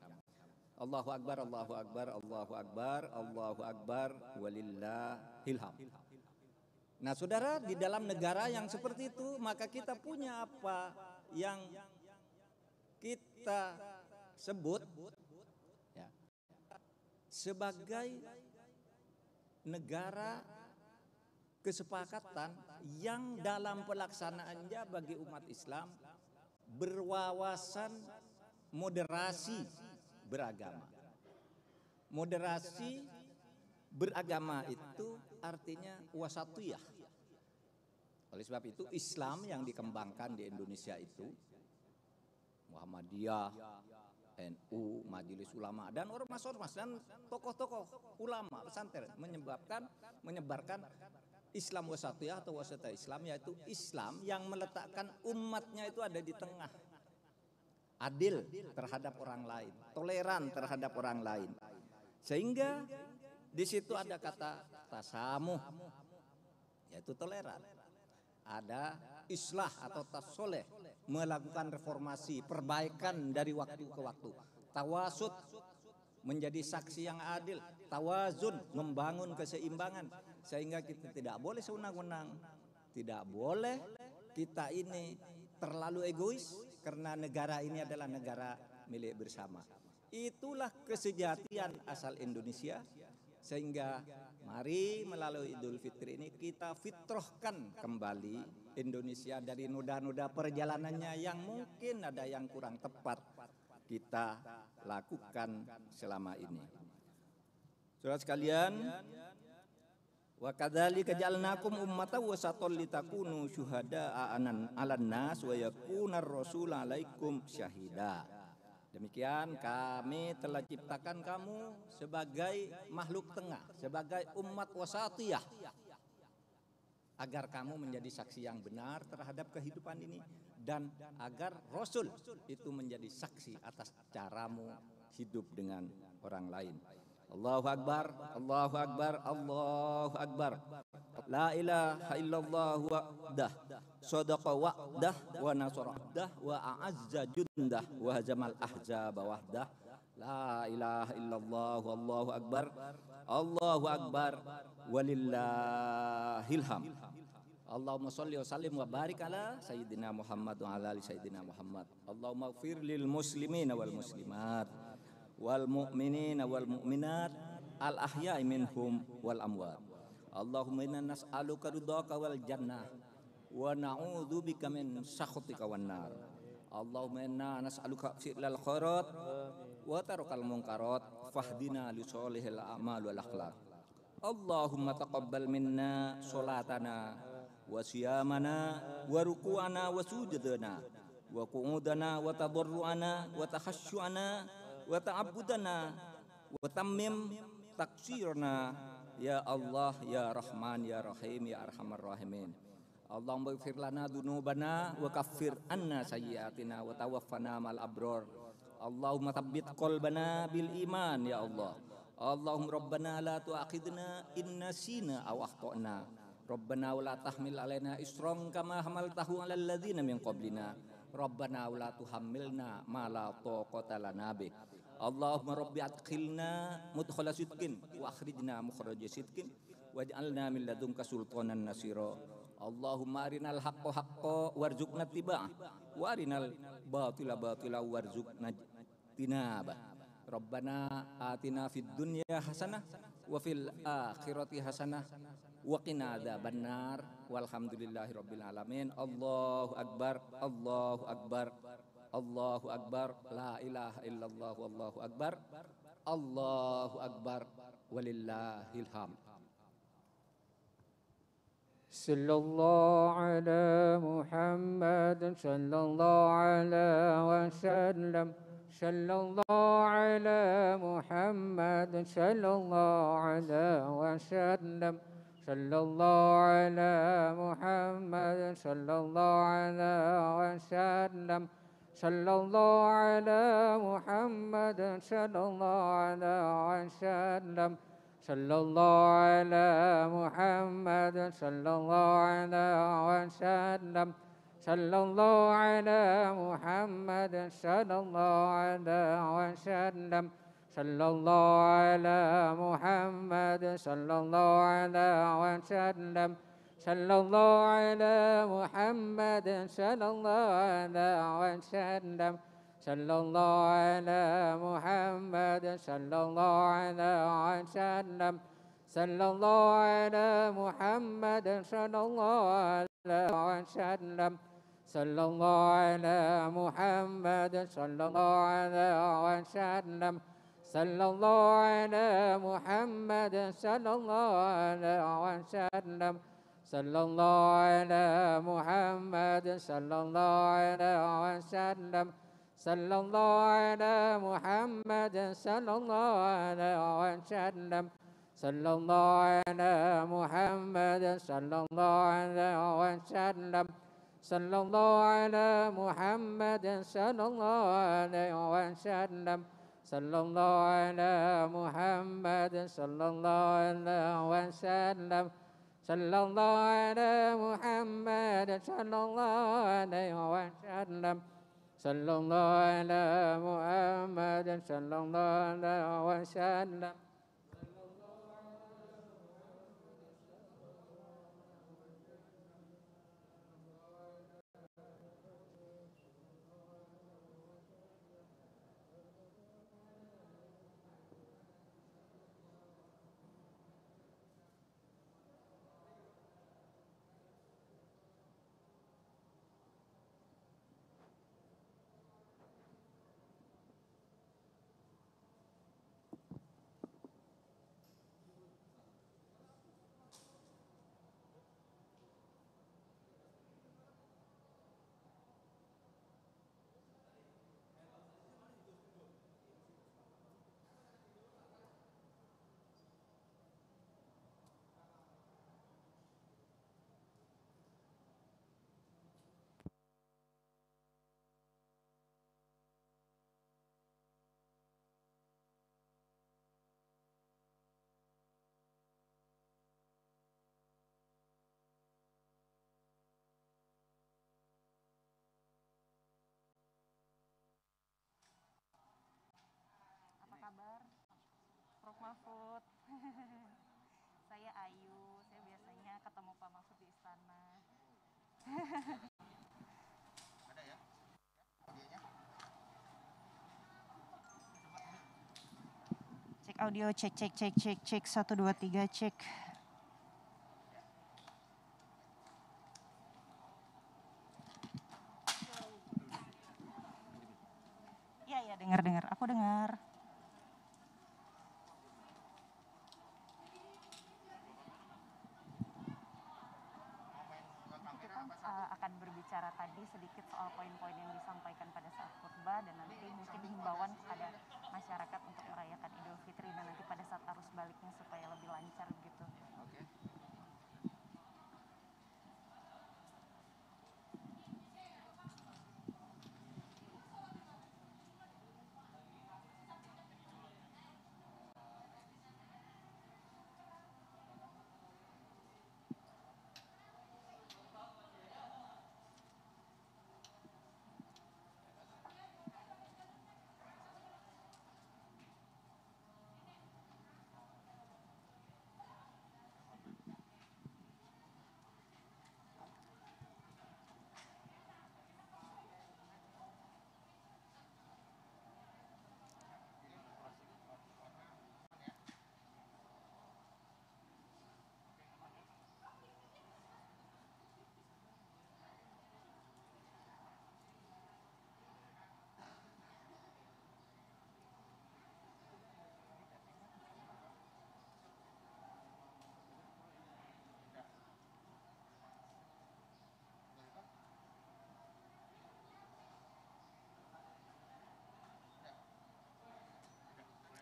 Allahu Akbar, Allahu Akbar, Allahu Akbar, Allahu Akbar, walillahil hamd. Nah saudara, di dalam negara yang seperti itu maka kita punya apa yang kita sebut ya, sebagai negara kesepakatan yang dalam pelaksanaannya bagi umat Islam berwawasan moderasi beragama. Moderasi beragama itu artinya wasatiyah. Oleh sebab itu Islam yang dikembangkan di Indonesia itu Muhammadiyah, NU, Majelis Ulama dan ormas-ormas dan tokoh-tokoh ulama pesantren menyebarkan Islam wasatiyah atau wasatiyah Islam, yaitu Islam yang meletakkan umatnya itu ada di tengah, adil terhadap orang lain, toleran terhadap orang lain, sehingga di situ ada kata tasamuh, yaitu toleran. Ada islah atau tasoleh, melakukan reformasi, perbaikan dari waktu ke waktu. Tawasud, menjadi saksi yang adil. Tawazun, membangun keseimbangan. Sehingga kita tidak boleh sewenang-wenang, tidak boleh kita ini terlalu egois karena negara ini adalah negara milik bersama. Itulah kesejatian asal Indonesia, sehingga mari melalui Idul Fitri ini kita fitrahkan kembali Indonesia dari noda-noda perjalanannya yang mungkin ada yang kurang tepat kita lakukan selama ini. Saudara sekalian, wa kadzalika ja'alnakum ummatan wasatan litakunu syuhada'a 'alan nas wa yakunar rasul 'alaikum syahida. Demikian kami telah ciptakan kamu sebagai makhluk tengah, sebagai umat wasatiyah, agar kamu menjadi saksi yang benar terhadap kehidupan ini, dan agar Rasul itu menjadi saksi atas caramu hidup dengan orang lain. Allahu Akbar, Allahu Akbar, Allahu Akbar. La ilaha illallah wahdah, sadaqa wa'dah, wa nasara abdah, wa a'azza jundah, wa hazamal ahzaba wahdah. La ilaha illallah, wallahu akbar, Allahu akbar, walillahil hamd. Allahumma sholli wa sallim wa barik ala sayyidina Muhammad wa ala ali sayyidina Muhammad. Allahumma ighfir lil muslimina wal muslimat wal mu'minina wal mu'minat al ahya'i minhum wal amwat. Allahumma inna nas'aluka ridhaka wal jannah wa na'udzu bika min sakhatika wan nar. Allahumma inna nas'aluka fi'lal khairat wa tarkal munkarat fahdina li sholihil a'mal wal akhlaq. Allahumma taqabbal minna sholatana wa siyamana wa ruku'ana wa sujudana wa qu'udana wa tadarru'ana wa takhassyu'ana wa ta'abbudana wa tammim taksirna ya Allah ya Rahman ya Rahim ya Arhamar Rahimin. Allahumma ighfir lana dzunubana wa kaffir anna sayyi'atina wa tawaffana mal abrar. Allahumma tsabbit qalbana bil iman ya Allah. Allahumma rabbana la tu'akhidna in nasina aw akhtana. Rabbana wa la tahmil alaina isran kama hamaltahu 'alal ladzina min qablina. Rabbana wa la tuhammilna ma la taqata lana bih. Allahumma rabbi adkhilna mudkhala sidqin wa akhrijna mukhraja sidqin waj'alna min ladunka sultanan nasira. Allahumma arinal haqqo haqqo warzuqna ittiba'ah wa arinal batila batila warzuqna tinabah. Rabbana atina fid dunya hasanah wa fil akhirati hasanah wa qina adzabannar walhamdulillahi rabbil alamin. Allahu akbar, Allahu akbar, Allahu akbar, la ilaha illallah wallahu akbar, Allahu akbar, walillahil hamd. Sallallahu ala Muhammad sallallahu ala wa sallam. Sallallahu ala Muhammad sallallahu ala wa sallam. Sallallahu ala Muhammad sallallahu ala wa sallam. Sallallahu ala Muhammad sallallahu ala wa sallam. Sallallahu ala Muhammad sallallahu ala wa sallam. Sallallahu ala Muhammad sallallahu ala wa sallam. Sallallahu ala Muhammad sallallahu ala wa sallam. Sallallahu ala Muhammad sallallahu ala wa sallam. Sallallahu ala Muhammad sallallahu ala wa sallam. Sallallahu ala Muhammad sallallahu ala wa sallam. Sallallahu ala Muhammad sallallahu ala wa sallam. Sallallahu ala Muhammad sallallahu ala wa sallam. Sallallahu ala Muhammad sallallahu ala wa sallam. Sallallahu ala Muhammad sallallahu ala wa sallam. Sallallahu ala Muhammad sallallahu ala wa sallam. Sallallahu ala Muhammad sallallahu ala wa sallam. Sallallahu ala Muhammad sallallahu ala wa sallam. Sallallahu ala Muhammad sallallahu ala wa sallam. Sallallahu ala Muhammad sallallahu ala wa sallam. Mahfud. Saya Ayu, saya biasanya ketemu Pak Mahfud di istana. Ada ya? Audionya? Cek audio, cek 1 2 3 cek. Iya dengar, aku dengar. Akan berbicara tadi sedikit soal poin-poin yang disampaikan pada saat khutbah dan nanti mungkin himbauan kepada masyarakat untuk merayakan Idul Fitri dan nanti pada saat arus baliknya supaya lebih lancar gitu. Oke.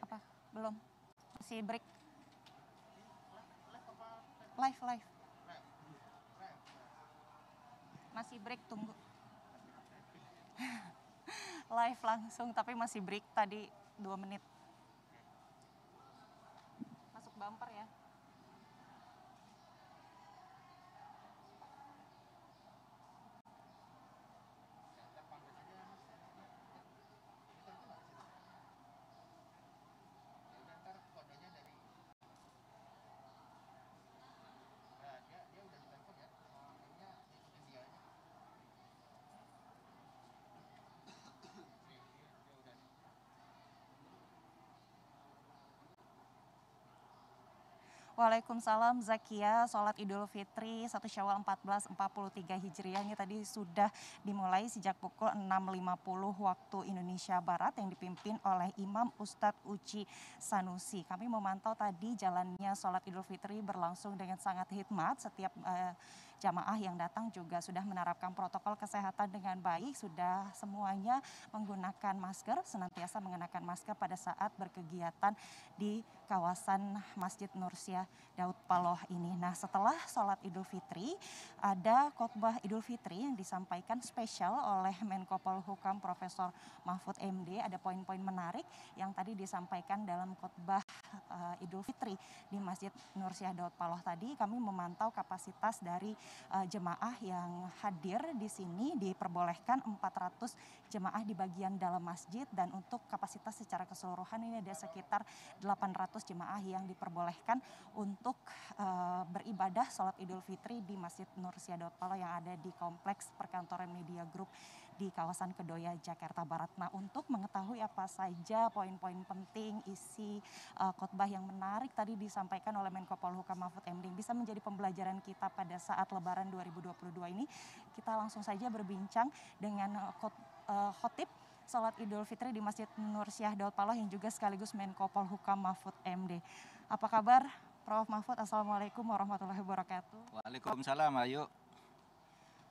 Apa? Belum. Masih break. Live. Masih break, tunggu. Live langsung tapi masih break tadi 2 menit. Masuk bumper ya. Waalaikumsalam Zakia, sholat Idul Fitri 1 Syawal 1443 Hijriah ini tadi sudah dimulai sejak pukul 6.50 waktu Indonesia Barat yang dipimpin oleh Imam Ustadz Uci Sanusi. Kami memantau tadi jalannya sholat Idul Fitri berlangsung dengan sangat hikmat. Setiap jamaah yang datang juga sudah menerapkan protokol kesehatan dengan baik, sudah semuanya menggunakan masker, senantiasa mengenakan masker pada saat berkegiatan di kawasan Masjid Nursiah Daud Paloh ini. Nah, setelah sholat Idul Fitri, ada khotbah Idul Fitri yang disampaikan spesial oleh Menko Polhukam Profesor Mahfud MD. Ada poin-poin menarik yang tadi disampaikan dalam khotbah Idul Fitri di Masjid Nursiah Daud Paloh tadi. Kami memantau kapasitas dari jemaah yang hadir di sini diperbolehkan 400 jemaah di bagian dalam masjid dan untuk kapasitas secara keseluruhan ini ada sekitar 800 jemaah yang diperbolehkan untuk beribadah sholat Idul Fitri di Masjid Nursiah Daud Paloh yang ada di Kompleks Perkantoran Media Group di kawasan Kedoya, Jakarta Barat. Nah, untuk mengetahui apa saja poin-poin penting isi khotbah yang menarik tadi disampaikan oleh Menko Polhukam Mahfud MD bisa menjadi pembelajaran kita pada saat Lebaran 2022 ini, kita langsung saja berbincang dengan khotib sholat Idul Fitri di Masjid Nursiah Daud Paloh yang juga sekaligus Menko Polhukam Mahfud MD. Apa kabar Prof. Mahfud? Assalamualaikum warahmatullahi wabarakatuh. Waalaikumsalam, Ayu.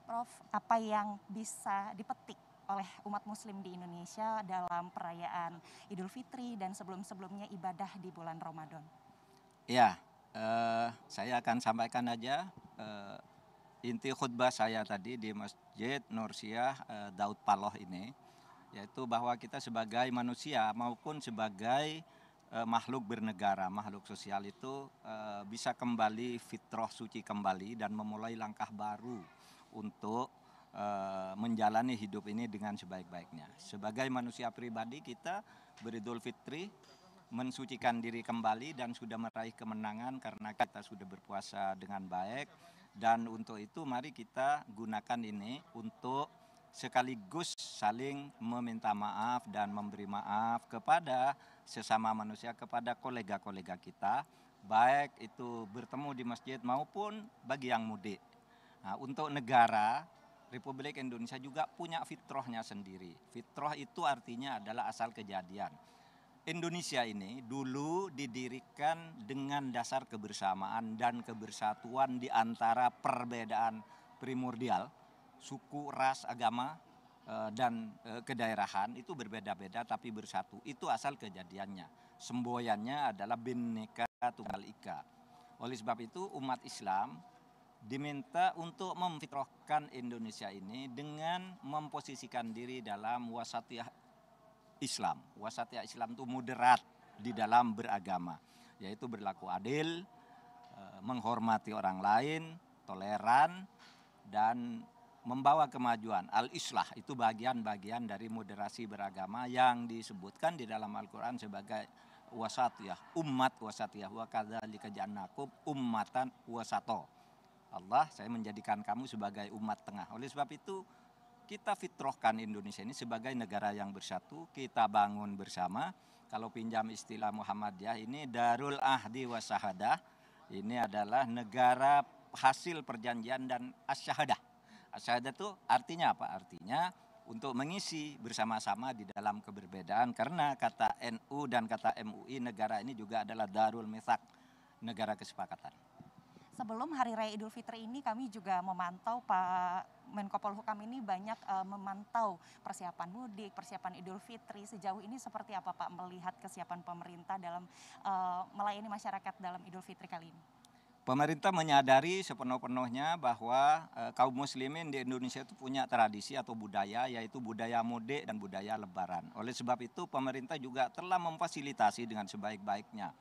Prof, apa yang bisa dipetik oleh umat muslim di Indonesia dalam perayaan Idul Fitri dan sebelum-sebelumnya ibadah di bulan Ramadan? Ya, saya akan sampaikan aja inti khutbah saya tadi di Masjid Nursiah Daud Paloh ini, yaitu bahwa kita sebagai manusia maupun sebagai makhluk bernegara, makhluk sosial itu bisa kembali fitrah suci kembali dan memulai langkah baru untuk menjalani hidup ini dengan sebaik-baiknya. Sebagai manusia pribadi kita beridul fitri mensucikan diri kembali dan sudah meraih kemenangan karena kita sudah berpuasa dengan baik. Dan untuk itu mari kita gunakan ini untuk sekaligus saling meminta maaf dan memberi maaf kepada sesama manusia, kepada kolega-kolega kita, baik itu bertemu di masjid maupun bagi yang mudik. Nah, untuk negara Republik Indonesia juga punya fitrahnya sendiri. Fitrah itu artinya adalah asal kejadian. Indonesia ini dulu didirikan dengan dasar kebersamaan dan kebersatuan di antara perbedaan primordial, suku, ras, agama, dan kedaerahan itu berbeda-beda tapi bersatu. Itu asal kejadiannya. Semboyannya adalah Bhinneka Tunggal Ika. Oleh sebab itu umat Islam diminta untuk memfitrahkan Indonesia ini dengan memposisikan diri dalam wasatiyah Islam. Wasatiyah Islam itu moderat di dalam beragama, yaitu berlaku adil, menghormati orang lain, toleran, dan membawa kemajuan. Al-Islah itu bagian-bagian dari moderasi beragama yang disebutkan di dalam Al-Quran sebagai wasatiyah, umat wasatiyah, wa kadzalika ja'alnakum ummatan wasato. Allah, saya menjadikan kamu sebagai umat tengah. Oleh sebab itu kita fitrahkan Indonesia ini sebagai negara yang bersatu, kita bangun bersama. Kalau pinjam istilah Muhammadiyah ini Darul Ahdi wa Syahadah, ini adalah negara hasil perjanjian dan asyahadah. Asyahadah itu artinya apa? Artinya untuk mengisi bersama-sama di dalam keberbedaan, karena kata NU dan kata MUI negara ini juga adalah Darul Mithaq, negara kesepakatan. Sebelum Hari Raya Idul Fitri ini kami juga memantau Pak Menko Polhukam ini banyak memantau persiapan mudik, persiapan Idul Fitri. Sejauh ini seperti apa Pak melihat kesiapan pemerintah dalam melayani masyarakat dalam Idul Fitri kali ini? Pemerintah menyadari sepenuh-penuhnya bahwa kaum muslimin di Indonesia itu punya tradisi atau budaya, yaitu budaya mudik dan budaya lebaran. Oleh sebab itu pemerintah juga telah memfasilitasi dengan sebaik-baiknya,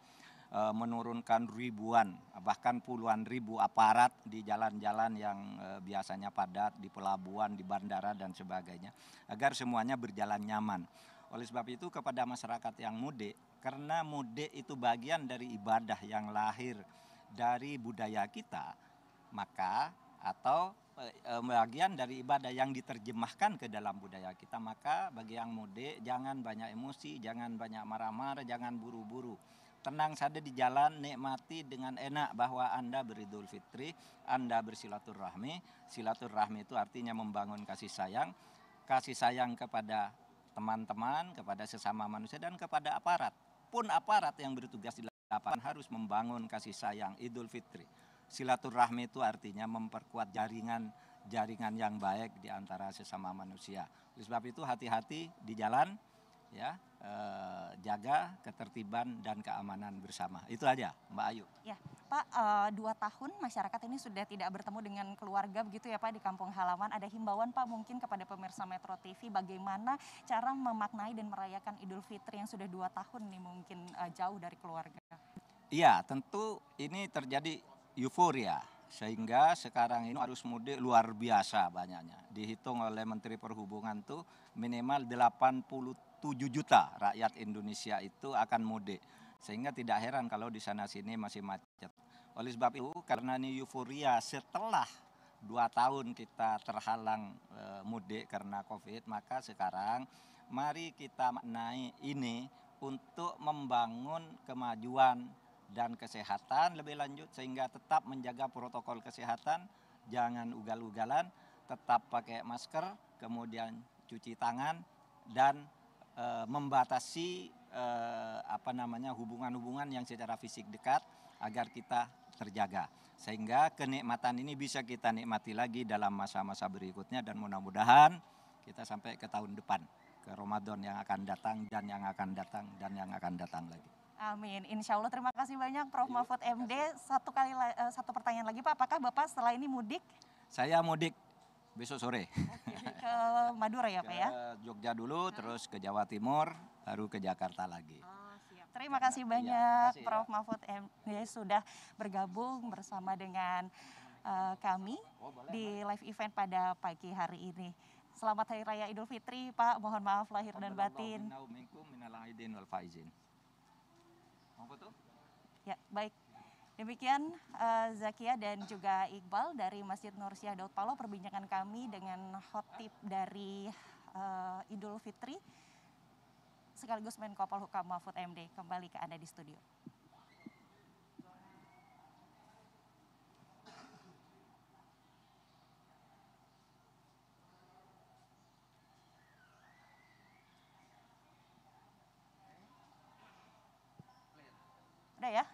menurunkan ribuan bahkan puluhan ribu aparat di jalan-jalan yang biasanya padat, di pelabuhan, di bandara dan sebagainya, agar semuanya berjalan nyaman. Oleh sebab itu kepada masyarakat yang mudik, karena mudik itu bagian dari ibadah yang lahir dari budaya kita, maka atau bagian dari ibadah yang diterjemahkan ke dalam budaya kita, maka bagi yang mudik jangan banyak emosi, jangan banyak marah-marah, jangan buru-buru. Tenang saja di jalan, nikmati dengan enak bahwa Anda beridul fitri, Anda bersilaturahmi. Silaturahmi itu artinya membangun kasih sayang kepada teman-teman, kepada sesama manusia, dan kepada aparat. Pun aparat yang bertugas di lapangan harus membangun kasih sayang. Idul Fitri, silaturahmi itu artinya memperkuat jaringan yang baik di antara sesama manusia. Oleh sebab itu hati-hati di jalan, ya, jaga ketertiban dan keamanan bersama. Itu aja Mbak Ayu. Ya Pak, 2 tahun masyarakat ini sudah tidak bertemu dengan keluarga begitu ya Pak di kampung halaman. Ada himbauan Pak mungkin kepada pemirsa Metro TV bagaimana cara memaknai dan merayakan Idul Fitri yang sudah 2 tahun nih mungkin jauh dari keluarga? Iya, tentu ini terjadi euforia sehingga sekarang ini arus mudik luar biasa banyaknya. Dihitung oleh Menteri Perhubungan tuh minimal 87 juta rakyat Indonesia itu akan mudik. Sehingga tidak heran kalau di sana sini masih macet. Oleh sebab itu karena ini euforia setelah 2 tahun kita terhalang mudik karena Covid, maka sekarang mari kita maknai ini untuk membangun kemajuan dan kesehatan lebih lanjut sehingga tetap menjaga protokol kesehatan, jangan ugal-ugalan, tetap pakai masker, kemudian cuci tangan dan membatasi hubungan-hubungan yang secara fisik dekat agar kita terjaga sehingga kenikmatan ini bisa kita nikmati lagi dalam masa-masa berikutnya dan mudah-mudahan kita sampai ke tahun depan, ke Ramadan yang akan datang dan yang akan datang dan yang akan datang lagi. Amin, insya Allah. Terima kasih banyak Prof. Mahfud MD. Satu pertanyaan lagi Pak, apakah Bapak setelah ini mudik? Saya mudik besok sore. Ke Madura ya Pak ya? Ke Jogja dulu, terus ke Jawa Timur, baru ke Jakarta lagi. Siap. Terima kasih banyak Prof. Mahfud MD sudah bergabung bersama dengan kami di live event pada pagi hari ini. Selamat Hari Raya Idul Fitri Pak, mohon maaf lahir dan batin. Mau foto? Ya, baik. Demikian Zakia dan juga Iqbal dari Masjid Nur Syah Daud Palo perbincangan kami dengan khotib dari Idul Fitri sekaligus Menko Polhukam Mahfud MD. Kembali ke Anda di studio. Udah ya?